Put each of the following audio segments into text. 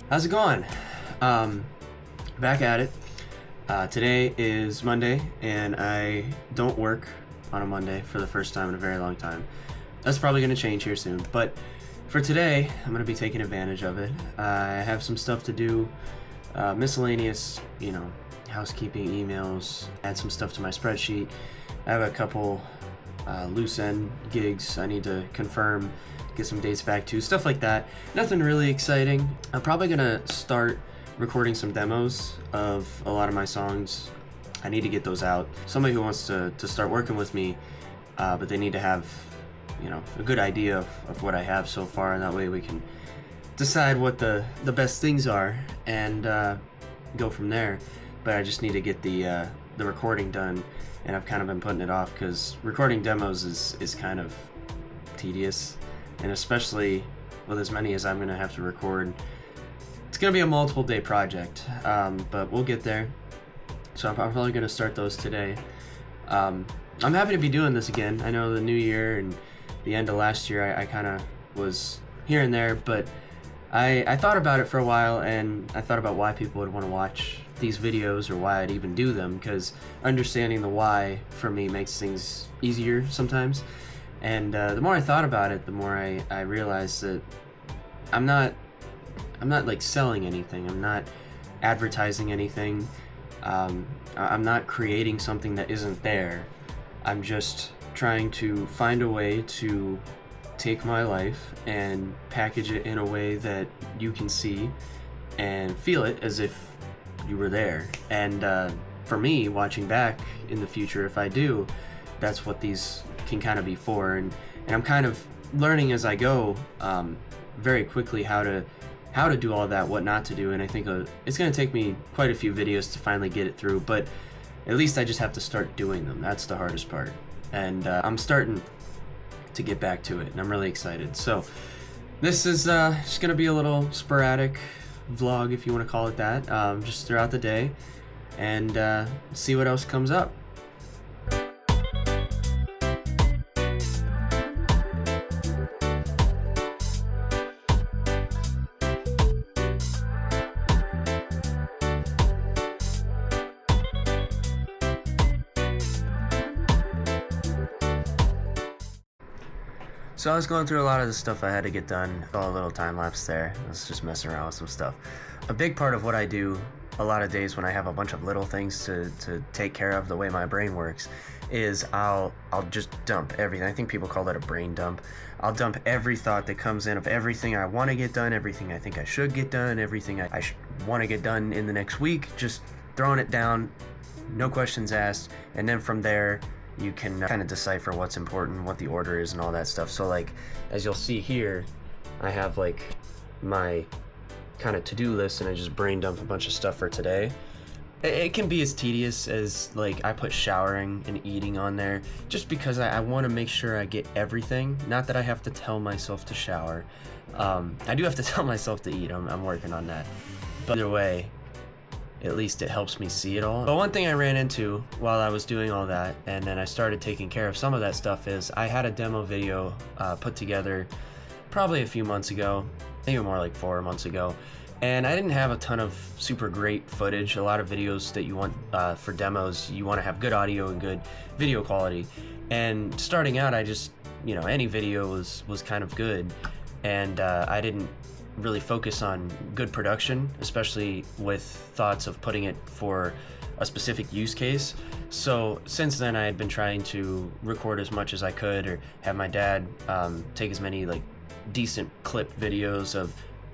How's it going? Back at it. Today is Monday, and I don't work on a Monday for the first time in a very long time. That's probably going to change here soon, but for today, I'm going to be taking advantage of it. I have some stuff to do, miscellaneous, housekeeping, emails, add some stuff to my spreadsheet. I have a couple loose end gigs I need to confirm, get some dates back to, stuff like that. Nothing really exciting. I'm probably gonna start recording some demos of a lot of my songs. I need to get those out. Somebody who wants to start working with me, but they need to have, a good idea of what I have so far, and that way we can decide what the best things are and go from there. But I just need to get the recording done, and I've kind of been putting it off because recording demos is kind of tedious, and especially with as many as I'm going to have to record, it's going to be a multiple day project, but we'll get there. So I'm probably going to start those today. I'm happy to be doing this again. I know the new year and the end of last year I kind of was here and there, but I thought about it for a while, and I thought about why people would want to watch these videos or why I'd even do them, because understanding the why for me makes things easier sometimes. And the more I thought about it, the more I realized that I'm not like selling anything. I'm not advertising anything. I'm not creating something that isn't there. I'm just trying to find a way to take my life and package it in a way that you can see and feel it as if you were there. And for me, watching back in the future, if I do, that's what these can kind of be for. And I'm kind of learning as I go, very quickly how to do all that, what not to do. And I think it's going to take me quite a few videos to finally get it through, but at least I just have to start doing them. That's the hardest part. And I'm starting to get back to it, and I'm really excited. So this is just going to be a little sporadic vlog, if you want to call it that, just throughout the day, and see what else comes up. So I was going through a lot of the stuff I had to get done. Saw a little time lapse there. I was just messing around with some stuff. A big part of what I do a lot of days when I have a bunch of little things to take care of, the way my brain works, is I'll just dump everything. I think people call that a brain dump. I'll dump every thought that comes in of everything I want to get done, everything I think I should get done, everything I want to get done in the next week, just throwing it down, no questions asked, and then from there you can kind of decipher what's important, what the order is, and all that stuff. So like, as you'll see here, I have like my kind of to-do list, and I just brain dump a bunch of stuff for today. It can be as tedious as, like, I put showering and eating on there just because I want to make sure I get everything. Not that I have to tell myself to shower. I do have to tell myself to eat. I'm working on that. But either way, at least it helps me see it all. But one thing I ran into while I was doing all that, and then I started taking care of some of that stuff, is I had a demo video put together probably a few months ago, maybe more like 4 months ago, and I didn't have a ton of super great footage. A lot of videos that you want for demos, you want to have good audio and good video quality. And starting out, I just, any video was kind of good, and I didn't really focus on good production, especially with thoughts of putting it for a specific use case. So since then, I had been trying to record as much as I could, or have my dad take as many like decent clip videos of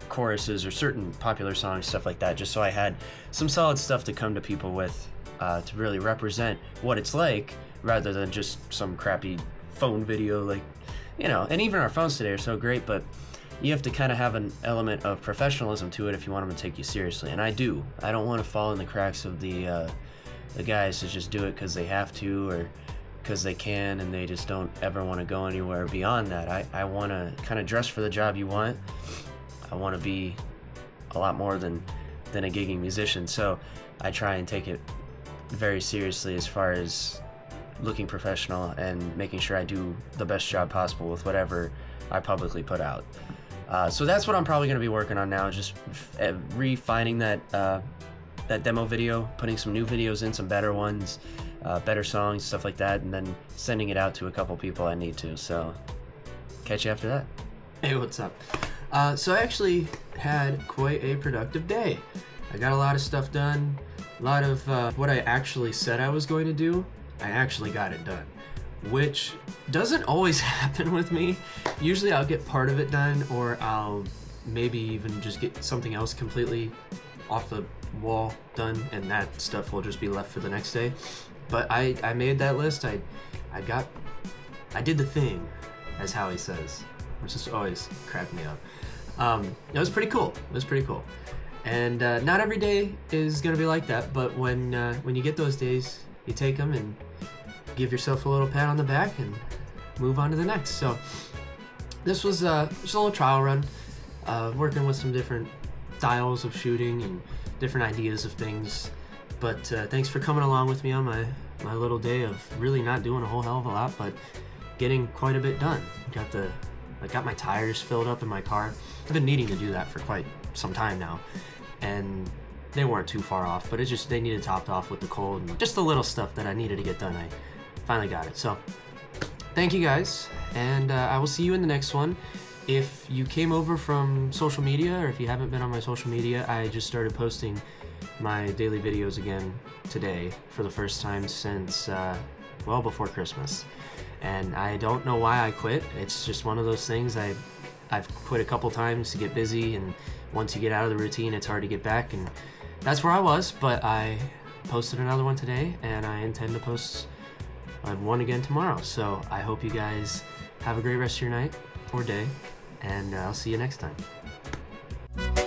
choruses or certain popular songs, stuff like that, just so I had some solid stuff to come to people with, to really represent what it's like, rather than just some crappy phone video, like, and even our phones today are so great, but you have to kind of have an element of professionalism to it if you want them to take you seriously, and I do. I don't want to fall in the cracks of the guys that just do it because they have to, or because they can, and they just don't ever want to go anywhere beyond that. I want to kind of dress for the job you want. I want to be a lot more than a gigging musician, so I try and take it very seriously as far as looking professional and making sure I do the best job possible with whatever I publicly put out. So that's what I'm probably going to be working on now, just refining that demo video, putting some new videos in, some better ones, better songs, stuff like that, and then sending it out to a couple people I need to. So catch you after that. Hey, what's up? So I actually had quite a productive day. I got a lot of stuff done. A lot of what I actually said I was going to do, I actually got it done, which doesn't always happen with me. Usually I'll get part of it done, or I'll maybe even just get something else completely off the wall done, and that stuff will just be left for the next day. But I made that list. I did the thing, as Howie says, which is always cracked me up. It was pretty cool. And not every day is gonna be like that, but when you get those days, you take them and give yourself a little pat on the back and move on to the next. So this was just a little trial run, working with some different styles of shooting and different ideas of things. But thanks for coming along with me on my little day of really not doing a whole hell of a lot, but getting quite a bit done. I got my tires filled up in my car. I've been needing to do that for quite some time now, and they weren't too far off, but they needed topped off with the cold and just the little stuff that I needed to get done. I finally got it. So thank you guys, and I will see you in the next one. If you came over from social media, or if you haven't been on my social media, I just started posting my daily videos again today for the first time since well before Christmas. And I don't know why I quit. It's just one of those things. I've quit a couple times to get busy, and once you get out of the routine, it's hard to get back, and that's where I was. But I posted another one today, and I intend to post one again tomorrow. So I hope you guys have a great rest of your night or day, and I'll see you next time.